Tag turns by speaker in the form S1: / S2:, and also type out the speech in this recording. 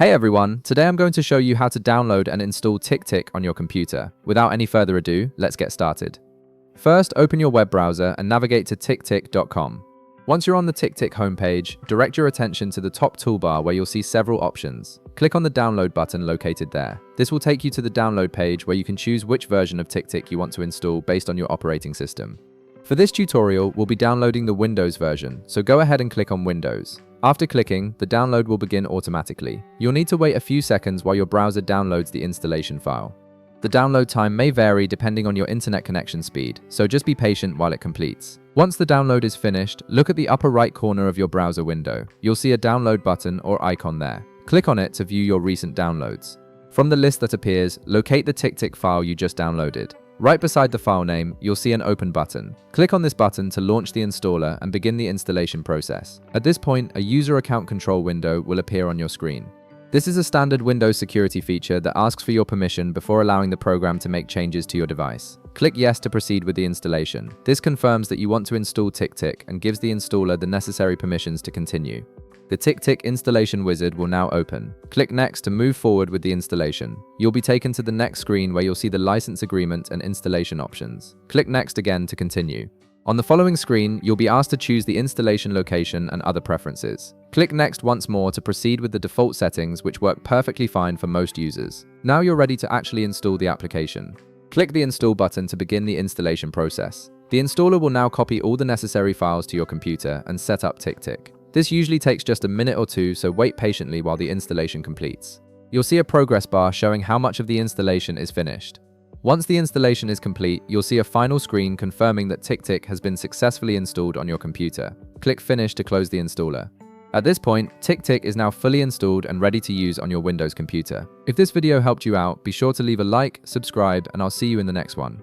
S1: Hey everyone, today I'm going to show you how to download and install TickTick on your computer. Without any further ado, let's get started. First, open your web browser and navigate to TickTick.com. Once you're on the TickTick homepage, direct your attention to the top toolbar where you'll see several options. Click on the download button located there. This will take you to the download page where you can choose which version of TickTick you want to install based on your operating system. For this tutorial, we'll be downloading the Windows version, so go ahead and click on Windows. After clicking, the download will begin automatically. You'll need to wait a few seconds while your browser downloads the installation file. The download time may vary depending on your internet connection speed, so just be patient while it completes. Once the download is finished, look at the upper right corner of your browser window. You'll see a download button or icon there. Click on it to view your recent downloads. From the list that appears, locate the TickTick file you just downloaded. Right beside the file name, you'll see an Open button. Click on this button to launch the installer and begin the installation process. At this point, a user account control window will appear on your screen. This is a standard Windows security feature that asks for your permission before allowing the program to make changes to your device. Click Yes to proceed with the installation. This confirms that you want to install TickTick and gives the installer the necessary permissions to continue. The TickTick installation wizard will now open. Click Next to move forward with the installation. You'll be taken to the next screen where you'll see the license agreement and installation options. Click Next again to continue. On the following screen, you'll be asked to choose the installation location and other preferences. Click Next once more to proceed with the default settings, which work perfectly fine for most users. Now you're ready to actually install the application. Click the Install button to begin the installation process. The installer will now copy all the necessary files to your computer and set up TickTick. This usually takes just a minute or two, so wait patiently while the installation completes. You'll see a progress bar showing how much of the installation is finished. Once the installation is complete, you'll see a final screen confirming that TickTick has been successfully installed on your computer. Click Finish to close the installer. At this point, TickTick is now fully installed and ready to use on your Windows computer. If this video helped you out, be sure to leave a like, subscribe, and I'll see you in the next one.